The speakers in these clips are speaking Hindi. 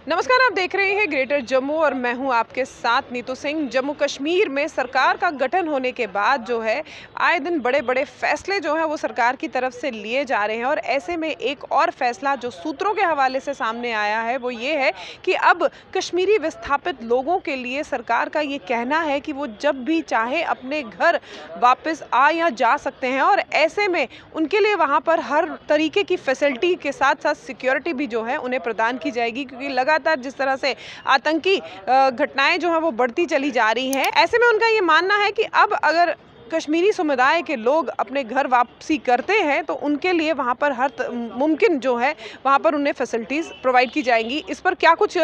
नमस्कार, आप देख रहे हैं ग्रेटर जम्मू और मैं हूं आपके साथ नीतू सिंह। जम्मू कश्मीर में सरकार का गठन होने के बाद जो है आए दिन बड़े बड़े फैसले जो हैं वो सरकार की तरफ से लिए जा रहे हैं और ऐसे में एक और फैसला जो सूत्रों के हवाले से सामने आया है वो ये है कि अब कश्मीरी विस्थापित लोगों के लिए सरकार का ये कहना है कि वो जब भी चाहे अपने घर वापस आ या जा सकते हैं और ऐसे में उनके लिए वहाँ पर हर तरीके की फैसिलिटी के साथ साथ सिक्योरिटी भी जो है उन्हें प्रदान की जाएगी, क्योंकि लगातार जिस तरह से आतंकी घटनाएं जो है वो बढ़ती चली जा रही हैं। ऐसे में उनका ये मानना है कि अब अगर कश्मीरी समुदाय के लोग अपने घर वापसी करते हैं तो उनके लिए वहाँ पर हर मुमकिन जो है वहाँ पर उन्हें फैसिलिटीज़ प्रोवाइड की जाएंगी। इस पर क्या कुछ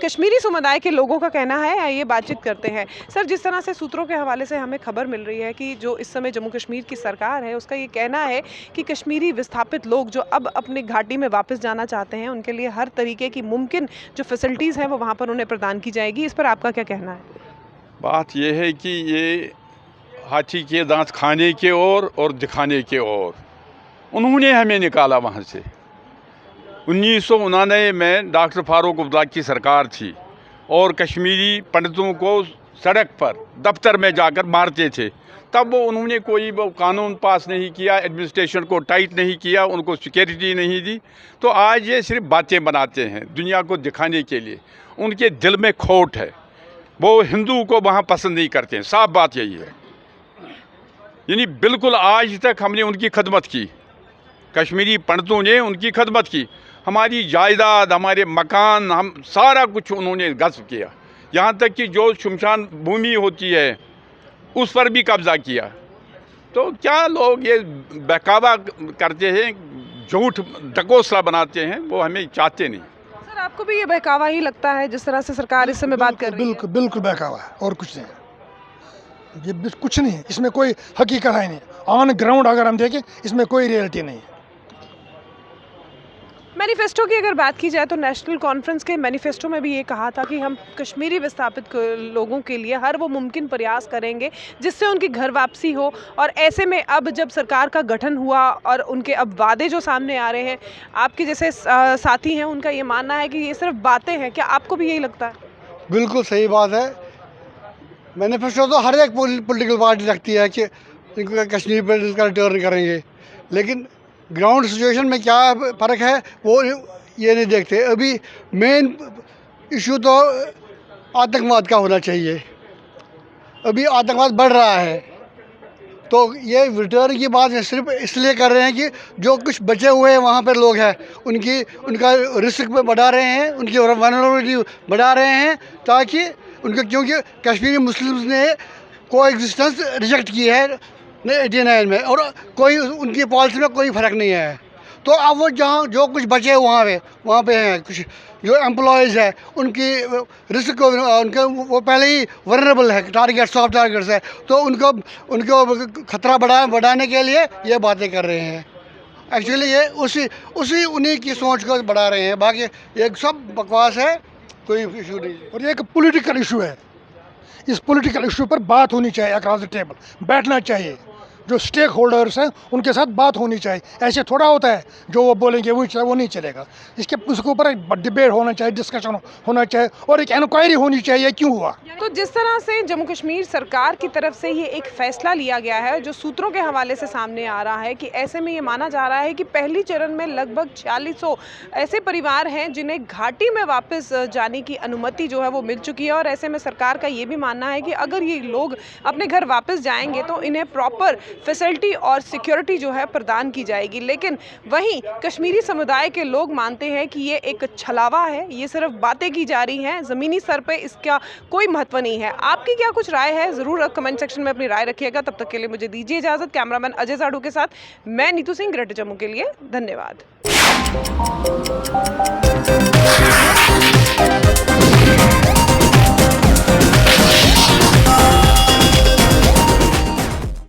कश्मीरी समुदाय के लोगों का कहना है, ये बातचीत करते हैं। सर, जिस तरह से सूत्रों के हवाले से हमें खबर मिल रही है कि जो इस समय जम्मू कश्मीर की सरकार है उसका ये कहना है कि कश्मीरी विस्थापित लोग जो अब अपने घाटी में वापस जाना चाहते हैं उनके लिए हर तरीके की मुमकिन जो फैसिलिटीज़ हैं वो वहाँ पर उन्हें प्रदान की जाएगी। इस पर आपका क्या कहना है? बात यह है कि ये हाथी के दांत खाने के और दिखाने के और उन्होंने हमें निकाला वहाँ से। 1999 में डॉक्टर फारूक अब्दुल्ला की सरकार थी और कश्मीरी पंडितों को सड़क पर दफ्तर में जाकर मारते थे। तब उन्होंने कोई कानून पास नहीं किया, एडमिनिस्ट्रेशन को टाइट नहीं किया, उनको सिक्योरिटी नहीं दी। तो आज ये सिर्फ बातें बनाते हैं दुनिया को दिखाने के लिए। उनके दिल में खोट है, वो हिंदू को वहाँ पसंद नहीं करते हैं। साफ बात यही है। यानी बिल्कुल आज तक हमने उनकी खदमत की, कश्मीरी पंडितों ने उनकी खदमत की। हमारी जायदाद, हमारे मकान, हम सारा कुछ उन्होंने गस्ब किया। यहाँ तक कि जो शमशान भूमि होती है उस पर भी कब्जा किया। तो क्या लोग ये बहकावा करते हैं, झूठ ढकोसला बनाते हैं, वो हमें चाहते नहीं। सर, आपको भी ये बहकावा ही लगता है जिस तरह से सरकार इस समय बात कर रही है? बिल्कुल बिल्कुल बहकावा है और कुछ नहीं। ये कुछ नहीं है, इसमें कोई हकीकत है नहीं। ऑन ग्राउंड अगर हम देखें इसमें कोई रियलिटी नहीं है। मैनिफेस्टो की अगर बात की जाए तो नेशनल कॉन्फ्रेंस के मैनिफेस्टो में भी ये कहा था कि हम कश्मीरी विस्थापित लोगों के लिए हर वो मुमकिन प्रयास करेंगे जिससे उनकी घर वापसी हो। और ऐसे में अब जब सरकार का गठन हुआ और उनके अब वादे जो सामने आ रहे हैं, आपके जैसे साथी हैं उनका ये मानना है कि ये सिर्फ बातें हैं। क्या आपको भी यही लगता है? बिल्कुल सही बात है। मैनिफेस्टो तो हर एक पॉलिटिकल पार्टी रखती है कि इनको कश्मीर पर इसका रिटर्न करेंगे, लेकिन ग्राउंड सिचुएशन में क्या फ़र्क है वो ये नहीं देखते। अभी मेन इशू तो आतंकवाद का होना चाहिए। अभी आतंकवाद बढ़ रहा है, तो ये रिटर्न की बात सिर्फ इसलिए कर रहे हैं कि जो कुछ बचे हुए वहाँ पर लोग हैं उनका रिस्क बढ़ा रहे हैं, उनकी वनरेबिलिटी बढ़ा रहे हैं, ताकि उनके, क्योंकि कश्मीरी मुस्लिम्स ने को एग्जिस्टेंस रिजेक्ट की है 89 में और कोई उनकी पॉलिसी में कोई फ़र्क नहीं है। तो अब वो जहाँ जो कुछ बचे वहाँ पे हैं, कुछ जो एम्प्लॉयज़ है उनकी रिस्क को उनके वो पहले ही वनरेबल है, टारगेट सॉफ्ट टारगेट्स है, तो उनको खतरा बढ़ाने के लिए ये बातें कर रहे हैं। एक्चुअली ये उसी उन्हीं की सोच को बढ़ा रहे हैं, बाकी ये सब बकवास है, कोई इशू नहीं। और ये एक पॉलिटिकल इशू है। इस पॉलिटिकल इशू पर बात होनी चाहिए, अक्रॉस द टेबल बैठना चाहिए। जो स्टेक होल्डर्स हैं उनके साथ बात होनी चाहिए। ऐसे थोड़ा होता है जो वो बोलेंगे वो नहीं चलेगा। उसके ऊपर एक डिबेट होना चाहिए, डिस्कशन होना चाहिए और एक इंक्वायरी होनी चाहिए क्यों हुआ। तो जिस तरह से जम्मू कश्मीर सरकार की तरफ से ये एक फैसला लिया गया है जो सूत्रों के हवाले से सामने आ रहा है कि ऐसे में ये माना जा रहा है कि पहली चरण में लगभग 4600 ऐसे परिवार हैं जिन्हें घाटी में वापस जाने की अनुमति जो है वो मिल चुकी है। और ऐसे में सरकार का ये भी मानना है कि अगर ये लोग अपने घर वापस जाएंगे तो इन्हें प्रॉपर फैसिलिटी और सिक्योरिटी जो है प्रदान की जाएगी। लेकिन वहीं कश्मीरी समुदाय के लोग मानते हैं कि ये एक छलावा है, ये सिर्फ बातें की जा रही हैं, ज़मीनी स्तर पे इसका कोई महत्व नहीं है। आपकी क्या कुछ राय है? ज़रूर कमेंट सेक्शन में अपनी राय रखिएगा। तब तक के लिए मुझे दीजिए इजाज़त। कैमरामैन अजय साढ़ू के साथ मैं नीतू सिंह, ग्रेटर जम्मू के लिए। धन्यवाद।